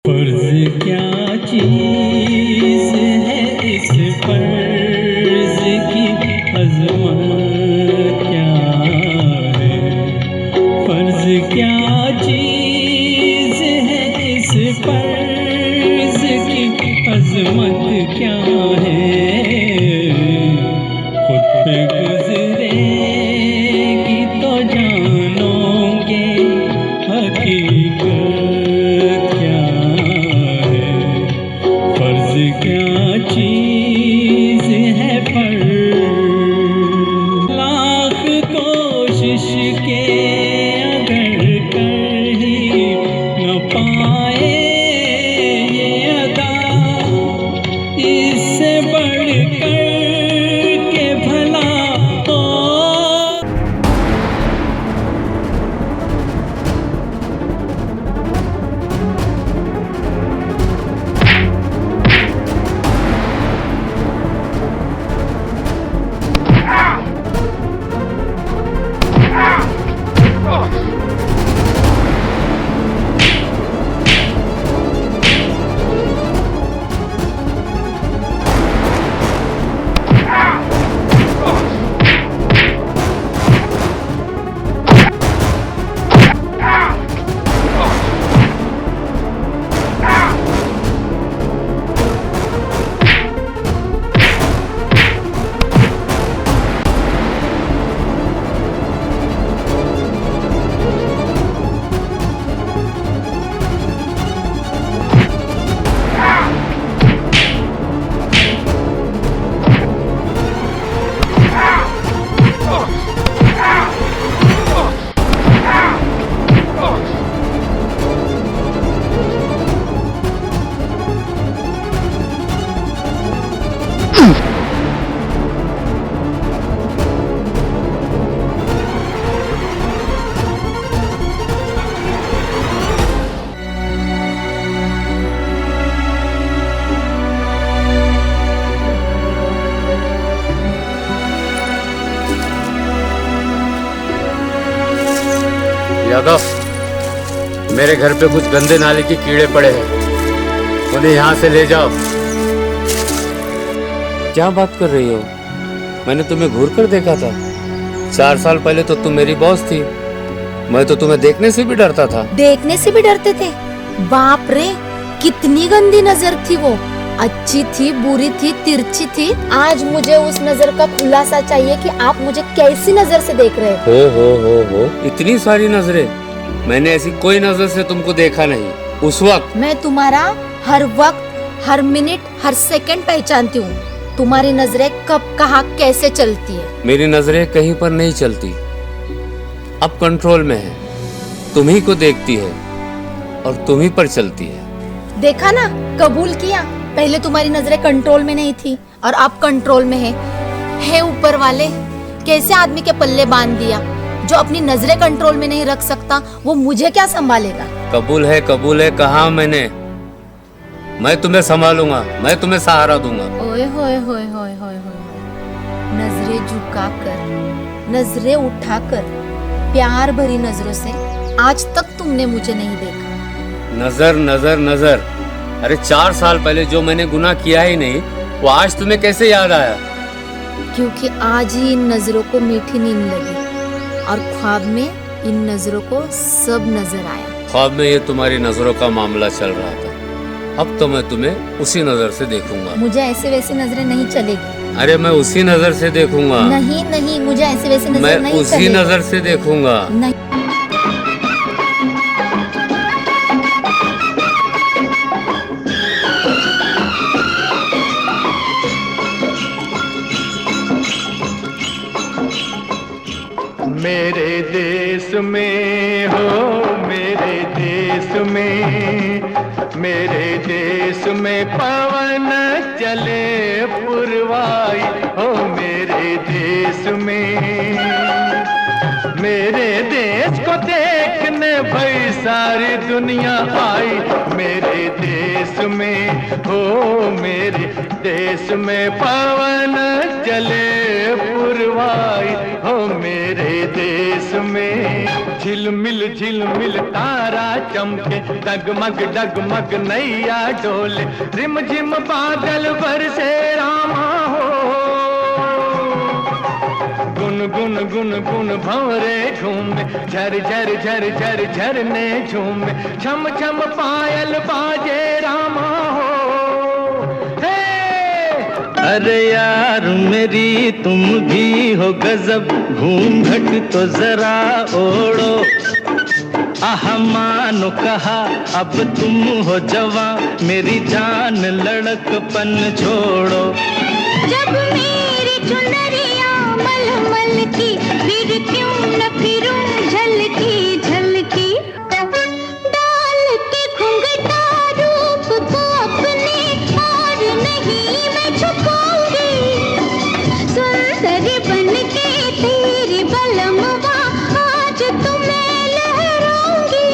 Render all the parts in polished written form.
फर्ज क्या चीज़ है, इस फर्ज की अज़मत क्या है। फर्ज क्या चीज़ है, इस फर्ज की अज़मत क्या है। खुद पे गुज़रेगी तो जानोगे हकीकत क्या है। फर्ज क्या चीज़ है, फर्ज लाख कोशिश के अगर कर ही न पाए ये अदा, इससे बढ़कर के भला हो। यादव, मेरे घर पे कुछ गंदे नाले के कीड़े पड़े हैं, उन्हें यहाँ से ले जाओ। क्या बात कर रही हो? मैंने तुम्हें घूर कर देखा था। 4 साल पहले तो तुम मेरी बॉस थी। मैं तो तुम्हें देखने से भी डरता था। देखने से भी डरते थे? बाप रे, कितनी गंदी नजर थी वो। अच्छी थी, बुरी थी, तिरछी थी। आज मुझे उस नजर का खुलासा चाहिए कि आप मुझे कैसी नजर से देख रहे हो। इतनी सारी नजरें? मैंने ऐसी कोई नजर से तुमको देखा नहीं। उस वक्त मैं तुम्हारा हर वक्त, हर मिनट, हर सेकंड पहचानती हूँ। तुम्हारी नजरें कब, कहाँ, कैसे चलती है। मेरी नजरें कहीं पर नहीं चलती, अब कंट्रोल में है। तुम ही को देखती है और तुम ही पर चलती है। देखा ना, कबूल किया। पहले तुम्हारी नजरें कंट्रोल में नहीं थी और अब कंट्रोल में है। हे ऊपर वाले, कैसे आदमी के पल्ले बांध दिया। जो अपनी नजरें कंट्रोल में नहीं रख सकता, वो मुझे क्या संभालेगा। कबूल है, कहा मैंने। मैं तुम्हें संभालूंगा, मैं तुम्हें सहारा दूंगा। ओए होए होए होए होए होए। नजरें झुकाकर, नजरें उठाकर, प्यार भरी नजरों से आज तक तुमने मुझे नहीं देखा। नजर नजर नजर, अरे 4 साल पहले जो मैंने गुनाह किया ही नहीं, वो आज तुम्हें कैसे याद आया? क्योंकि आज ही इन नजरों को मीठी नींद लगी और ख्वाब में इन नजरों को सब नजर आया। ख्वाब में ये तुम्हारी नजरों का मामला चल रहा था। अब तो मैं तुम्हें उसी नजर से देखूंगा। मुझे ऐसे वैसे नजरें नहीं चलेगी। अरे मैं उसी नजर से देखूंगा। नहीं नहीं, मुझे ऐसे वैसे नजर मैं नहीं उसी नजर से देखूंगा। नहीं। मेरे देश में हो, मेरे देश में, मेरे देश में पवन चले पुरवाई हो। मेरे देश में, मेरे देश को देखने भाई सारी दुनिया आई। मेरे देश में हो मेरे देश में पवन चले पुरवाई हो मेरे देश में झिलमिल तारा चमके डगमग डगमग नैया डोले रिमझिम बादल बरसे रामा हो गुन गुन गुन गुन भंवरे झूमे झर झर झर झर झरने झूमे छम छम पायल बाजे रामा हो हे। अरे यार मेरी तुम भी हो गजब घूंघट तो जरा ओढ़ो आह मानो कहा अब तुम हो जवां मेरी जान लड़कपन छोड़ो। जब मेरी चुनरिया मलमल की फिर क्यों न फिरूं झलकी झलकी डाल के घुंघटा रूप को अपने और नहीं मैं छुपाऊंगी सुंदर बन के तेरी बलमवा आज तुम्हें लहराऊंगी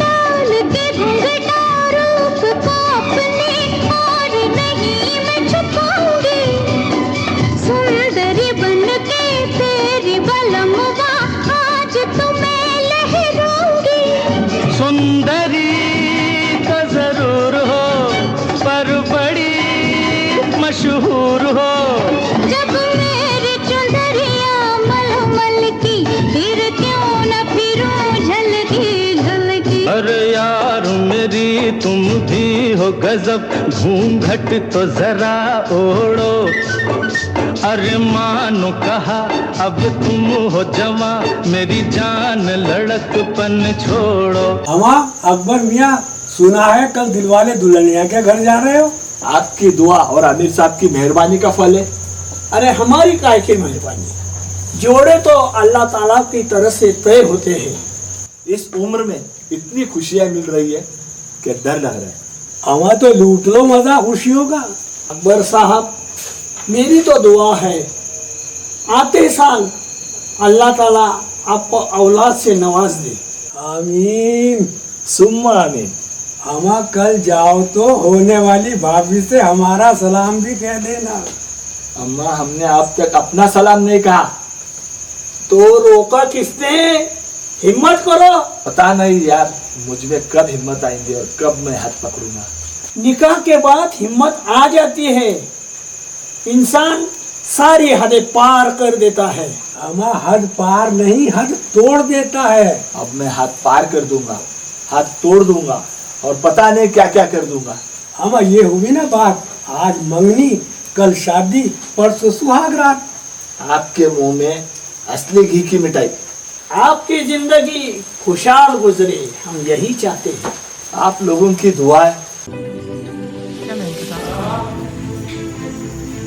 डाल के घुंघटा रूप को अपने और नहीं मैं छुपाऊंगी सुंदरी बन के तेरी बलमवा आज तुम्हें लहराऊंगी। सुंदरी तो जरूर हो पर बड़ी मशहूर हो जब मेरी चुनरिया मलमल की फिर क्यों न फिरूं झलकी झलकी। अरे यार मेरी तुम भी हो गजब घूंघट तो जरा ओढ़ो अरे मानो कहा अब तुम हो जवां मेरी जान लड़कपन छोड़ो। हमा अकबर मियाँ सुना है कल दिलवाले दुल्हनिया के घर जा रहे हो। आपकी दुआ और आमिर साहब की मेहरबानी का फल है। अरे हमारी काय की मेहरबानी जोड़े तो अल्लाह ताला की तरफ से तय होते हैं। इस उम्र में इतनी खुशियां मिल रही है कि डर लग रहा है। हमा तो लूट लो मजा खुशियों का। अकबर साहब मेरी तो दुआ है आते साल अल्लाह ताला आपको औलाद से नवाज दे। आमीन सुम्मा आमीन। हमा कल जाओ तो होने वाली भाभी से हमारा सलाम भी कह देना। अम्मा हमने अब तक अपना सलाम नहीं कहा। तो रोका किसने? हिम्मत करो। पता नहीं यार मुझ में कब हिम्मत आएंगी और कब मैं हाथ पकड़ूंगा। निकाह के बाद हिम्मत आ जाती है इंसान सारी हदें पार कर देता है। हमा हद पार नहीं हद तोड़ देता है। अब मैं हाथ पार कर दूंगा हाथ तोड़ दूंगा और पता नहीं क्या क्या कर दूंगा। हमा ये हुई ना बात आज मंगनी कल शादी परसों सुहाग रात। आपके मुंह में असली घी की मिठाई। आपकी जिंदगी खुशहाल गुजरे हम यही चाहते हैं। आप लोगों की दुआ है।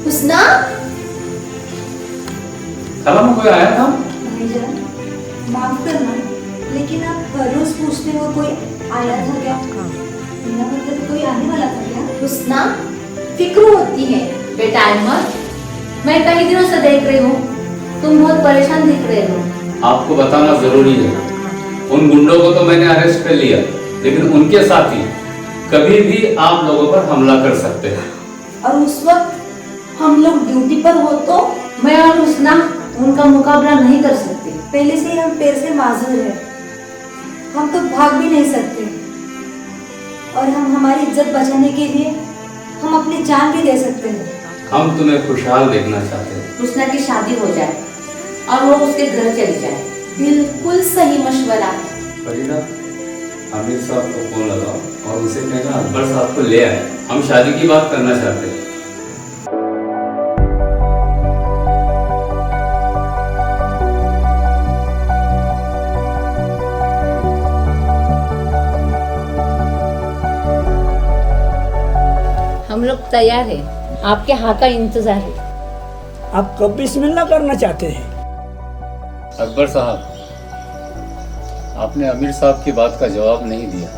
हुस्ना खाला में कोई आया था? भाईजान माफ करना लेकिन आप हर रोज पूछते हो कोई आया था क्या? मेरा मतलब कोई आने वाला था क्या? हुस्ना फिक्र होती है बेटा अहमद। मैं कई दिनों से देख रही हूँ तुम बहुत परेशान दिख रहे हो। आपको बताना जरूरी है उन गुंडों को तो मैंने अरेस्ट कर लिया लेकिन उनके साथी कभी भी आप लोगों पर हमला कर सकते हैं। और उस वक्त हम लोग ड्यूटी पर हो तो मैं और हुस्ना उनका मुकाबला नहीं कर सकते। पहले से ही हम पैर से माजूर है। हम तो भाग भी नहीं सकते और हम हमारी इज्जत बचाने के लिए हम अपनी जान भी दे सकते हैं। हम तुम्हें खुशहाल देखना चाहते हैं। हुस्ना की शादी हो जाए और वो उसके घर चली जाए। बिल्कुल सही मशवरा है। फरीदा आमिर साहब को फोन लगाओ और उनसे कहना अकबर साहब को ले आए। हम शादी की बात करना चाहते हैं। हम लोग तैयार हैं। आपके हाँ का इंतजार है। आप कब बिस्मिल्लाह करना चाहते हैं? अकबर साहब आपने आमिर साहब की बात का जवाब नहीं दिया।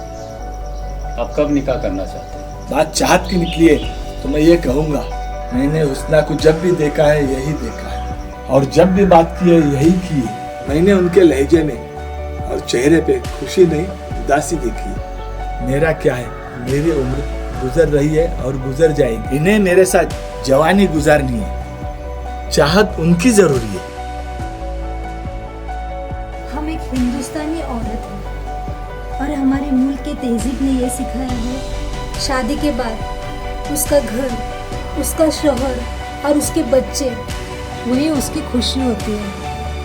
आप कब निकाह करना चाहते हैं? बात चाहत की निकली है तो मैं ये कहूँगा मैंने हुस्ना को जब भी देखा है यही देखा है और जब भी बात की है यही की है। मैंने उनके लहजे में और चेहरे पे खुशी नहीं उदासी देखी है। मेरा क्या है मेरी उम्र गुजर रही है और गुजर जाएगी। इन्हें मेरे साथ जवानी गुजारनी है, चाहत उनकी जरूरी है। हम एक हिंदुस्तानी औरत हैं और हमारे मुल्क के तहजीब ने ये सिखाया है, शादी के बाद उसका घर, उसका शौहर और उसके बच्चे, वही उसकी खुशी होती है।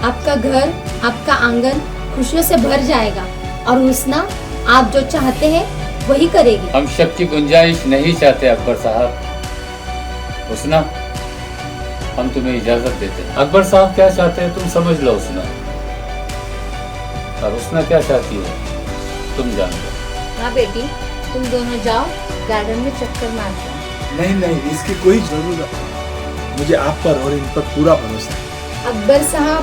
आपका घर, आपका आंगन खुशियों से भर जाएगा और हुस्ना आप जो चाहते हैं वही करेगी। हम शक की गुंजाइश नहीं चाहते अकबर साहब। हुस्ना, हम तुम्हें इजाजत देते हैं। अकबर साहब क्या चाहते हैं तुम समझ लो हुस्ना, और हुस्ना क्या चाहती है तुम जान लो। हाँ बेटी, तुम दोनों जाओ गार्डन में चक्कर मार जाओ। नहीं नहीं, इसकी कोई जरूरत नहीं। मुझे आप पर और इन पर पूरा भरोसा है। अकबर साहब,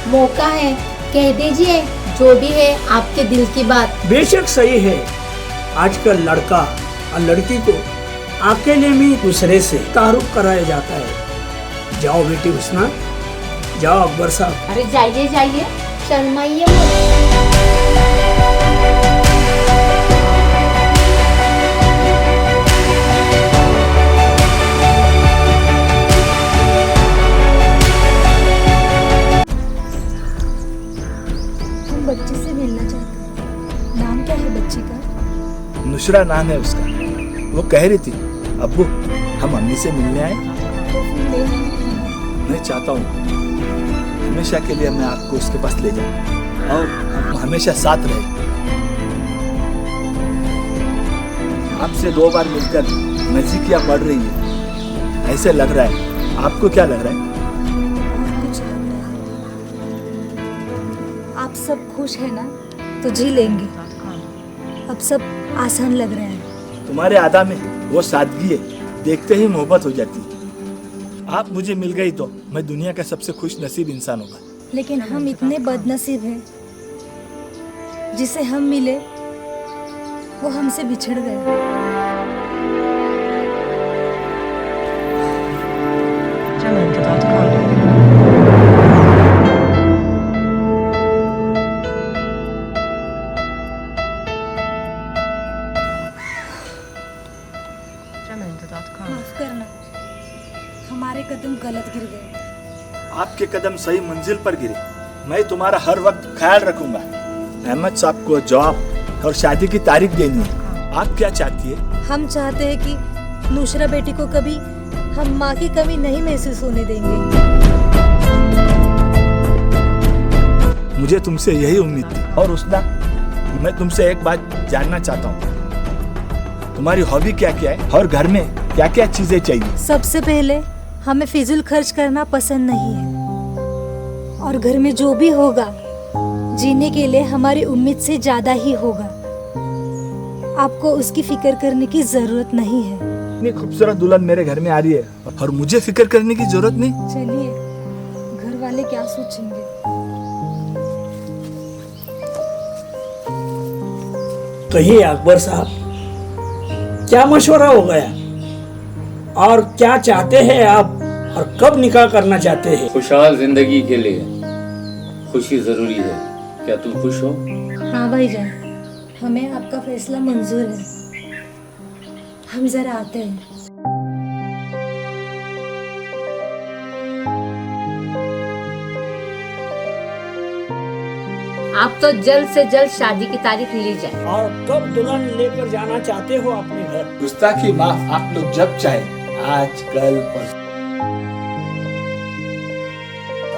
मौका है, कह दीजिए जो भी है आपके दिल की बात। बेशक सही है, आजकल लड़का और लड़की को अकेले में दूसरे से तारुफ कराया जाता है। जाओ बेटी हुस्ना, जाओ अकबर साहब। अरे जाइए जाइए, शर्माइए मत। हम बच्चे से मिलना चाहते हैं। नाम क्या है बच्ची का? नुसरा नाम है उसका। वो कह रही थी, अब्बू हम अम्मी से मिलने आए। तो फिर ले आए। मैं चाहता हूँ हमेशा के लिए मैं आपको उसके पास ले जाऊँ और हम हमेशा साथ रहे। आपसे 2 बार मिलकर नजदीकियाँ बढ़ रही है, ऐसे लग रहा है। आपको क्या लग रहा है? बहुत कुछ लग रहा है। आप सब खुश है ना, तो जी लेंगे। अब सब आसान लग रहा है। तुम्हारे अदा में वो सादगी है, देखते ही मोहब्बत हो जाती है। आप मुझे मिल गई तो मैं दुनिया का सबसे खुश नसीब इंसान होगा। लेकिन हम इतने बदनसीब हैं, जिसे हम मिले वो हमसे बिछड़ गए। माफ करना, हमारे कदम गलत गिर गए। आपके कदम सही मंजिल पर गिरे। मैं तुम्हारा हर वक्त ख्याल रखूंगा। अहमद साहब को जॉब और शादी की तारीख देनी है। आप क्या चाहती है? हम चाहते हैं कि नुसरा बेटी को कभी हम माँ की कमी नहीं महसूस होने देंगे। मुझे तुमसे यही उम्मीद थी। और उसना, मैं तुमसे एक बात जानना चाहता हूँ, तुम्हारी हॉबी क्या क्या है और घर में क्या क्या चीजें चाहिए? सबसे पहले हमें फिजूल खर्च करना पसंद नहीं है, और घर में जो भी होगा जीने के लिए हमारी उम्मीद से ज्यादा ही होगा। आपको उसकी फिक्र करने की जरूरत नहीं है। इतनी खूबसूरत दुल्हन मेरे घर में आ रही है और मुझे फिक्र करने की जरूरत नहीं। चलिए, घर वाले क्या सोचेंगे। कहिए अकबर साहब, क्या मशवरा हो गया और क्या चाहते हैं आप, और कब निकाह करना चाहते हैं? खुशहाल जिंदगी के लिए खुशी जरूरी है। क्या तुम खुश हो? हाँ भाईजान, हमें आपका फैसला मंजूर है। हम जरा आते हैं। आप तो जल्द से जल्द शादी की तारीख ली जाए। और कब दुल्हन लेकर जाना चाहते हो अपने घर? गुस्ताखी माफ, आप लोग जब चाहे, आज कल परसों।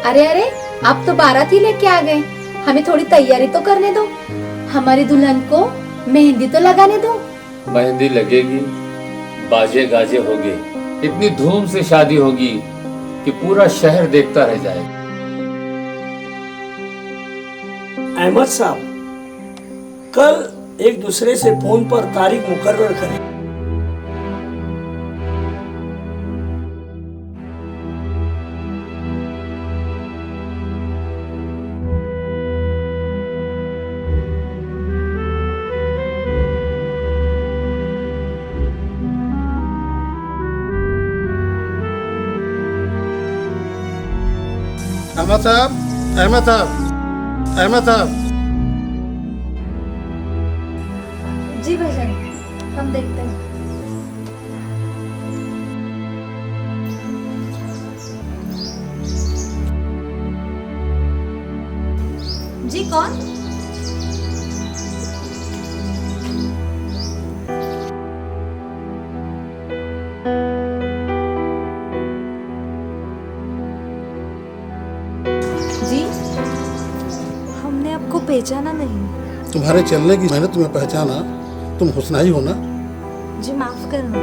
अरे अरे, आप तो बारात ही लेके आ गए, हमें थोड़ी तैयारी तो करने दो। हमारी दुल्हन को मेहंदी तो लगाने दो। मेहंदी लगेगी, बाजे गाजे होंगे, इतनी धूम से शादी होगी कि पूरा शहर देखता रह जाएगा। अहमद साहब, कल एक दूसरे से फोन पर तारीख मुकर्रर करें। अहमद साहब, अहमद साहब, अहमद साहब। जी भाईजान, हम देखते हैं। पहचाना नहीं। तुम्हारे चलने की मैंने तुम्हें पहचाना, तुम हुस्ना ही हो ना? जी माफ करना,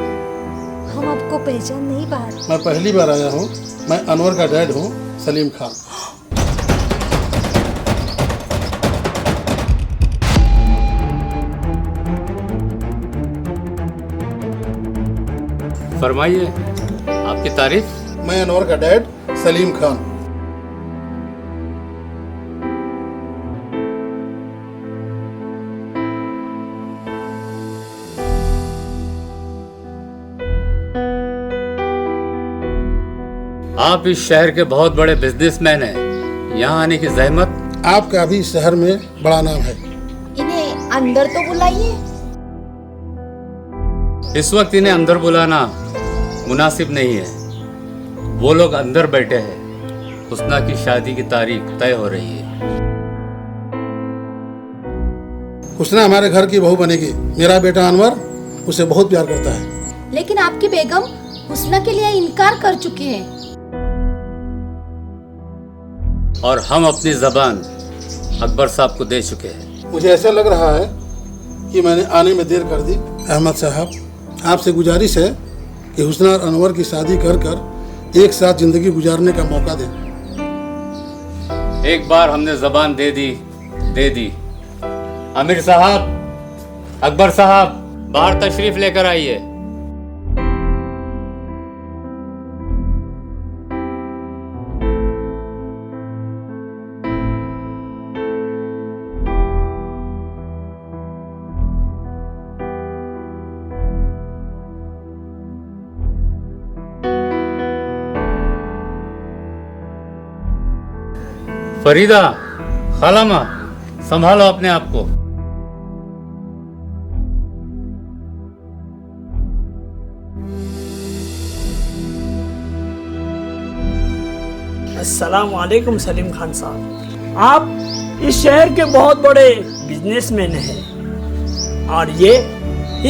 हम आपको पहचान नहीं पा रहे। मैं पहली बार आया हूँ। मैं अनवर का डैड हूँ, सलीम खान। फरमाइए, आपकी तारीफ। मैं अनवर का डैड सलीम खान। आप इस शहर के बहुत बड़े बिजनेसमैन हैं। यहाँ आने की जहमत। आपका भी शहर में बड़ा नाम है। इन्हें अंदर तो बुलाइए। इस वक्त इन्हें अंदर बुलाना मुनासिब नहीं है। वो लोग अंदर बैठे हैं। हुस्ना की शादी की तारीख तय हो रही है। हुस्ना हमारे घर की बहू बनेगी। मेरा बेटा अनवर उसे बहुत प्यार करता है। लेकिन आपकी बेगम हुस्ना के लिए इनकार कर चुके हैं। और हम अपनी जबान अकबर साहब को दे चुके हैं। मुझे ऐसा लग रहा है कि मैंने आने में देर कर दी। अहमद साहब, आपसे गुजारिश है कि हुस्ना और अनवर की शादी कर एक साथ जिंदगी गुजारने का मौका दें। एक बार हमने जबान दे दी। आमिर साहब, अकबर साहब, बाहर तशरीफ लेकर आइए। फरीदा, खालामा, संभालो अपने आप को। अस्सलाम वालेकुम सलीम खान साहब। आप इस शहर के बहुत बड़े बिजनेसमैन हैं और ये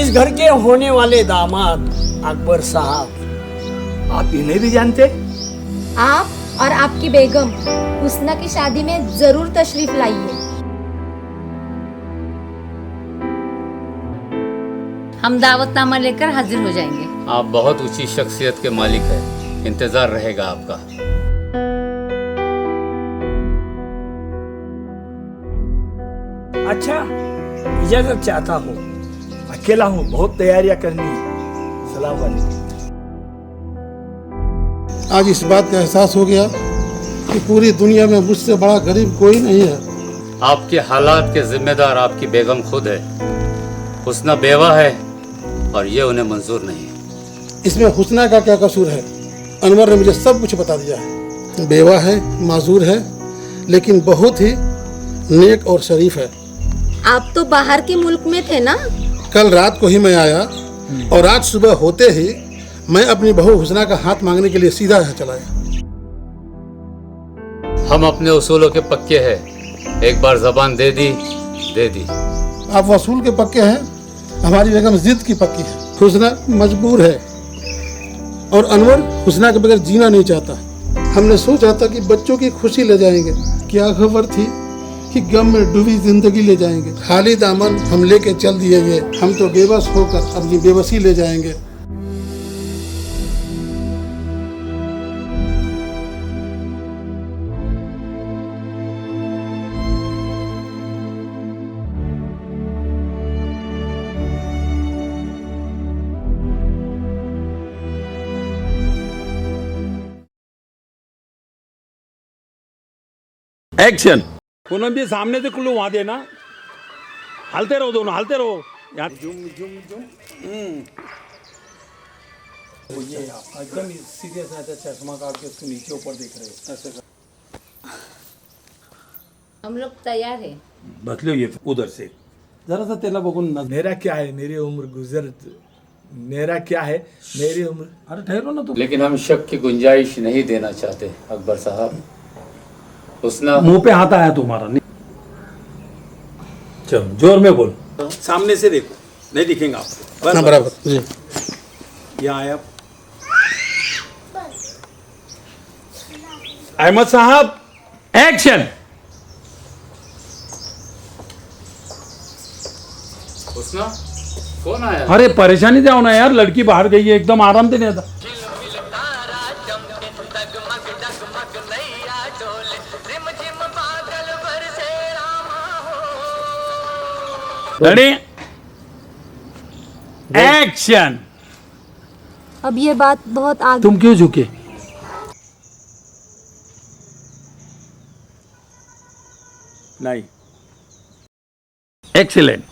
इस घर के होने वाले दामाद अकबर साहब। आप इन्हें भी जानते? आप और आपकी बेगम हुस्ना की शादी में जरूर तशरीफ लाइए। हम दावतनामा लेकर हाजिर हो जाएंगे। आप बहुत ऊंची शख्सियत के मालिक हैं। इंतजार रहेगा आपका। अच्छा, इजाजत चाहता हूँ। अकेला हूँ, बहुत तैयारियां करनी है। सलाम वालेकुम। आज इस बात का एहसास हो गया कि पूरी दुनिया में मुझसे बड़ा गरीब कोई नहीं है। आपके हालात के जिम्मेदार आपकी बेगम खुद है। हुस्ना बेवा है और ये उन्हें मंजूर नहीं है। इसमें हुस्ना का क्या कसूर है? अनवर ने मुझे सब कुछ बता दिया है। बेवा है, माजूर है, लेकिन बहुत ही नेक और शरीफ है। आप तो बाहर के मुल्क में थे ना? कल रात को ही मैं आया और आज सुबह होते ही मैं अपनी बहू हुस्ना का हाथ मांगने के लिए सीधा यहाँ चला आया। हम अपने उसूलों के पक्के हैं। एक बार जबान दे दी। आप वसूल के पक्के हैं, हमारी बेगम जिद की पक्की है। हुस्ना मजबूर है और अनवर हुस्ना के बगैर जीना नहीं चाहता। हमने सोचा था कि बच्चों की खुशी ले जाएंगे, क्या खबर थी कि गम में डूबी जिंदगी ले जाएंगे। खाली दामन हम लेके चल दिए ये। हम तो बेबस होकर अपनी बेबसी ले जाएंगे। एक्शन। पूनम जी सामने से कुल्लू वहां देना। हलते रहो दोनों, हलते रहो। यहाँ ये एकदम सीरियस है, चश्मा काट के उसके नीचे ऊपर देख रहे हो ऐसे कर। हम लोग तैयार हैं। बदलो ये उधर से जरा सा तेला बगुन मेरा क्या है, मेरी उम्र गुजर, मेरा क्या है मेरी उम्र। अरे ठहरो ना तुम। लेकिन हम शक की गुंजाइश नहीं देना चाहते अकबर साहब। हुस्ना मुंह पे हाथ आया तुम्हारा। नहीं चलो जोर में बोल। सामने से देखो, नहीं दिखेंगे आपको। हाँ, बराबर जी। यहाँ आए आप। अहमद साहब, एक्शन। हुस्ना कौन आया? अरे परेशानी जाओ ना यार, लड़की बाहर गई है, एकदम आराम से नहीं आता। Ready action. अब ये बात बहुत आगे तुम क्यों झुके? नहीं, एक्सीलेंट।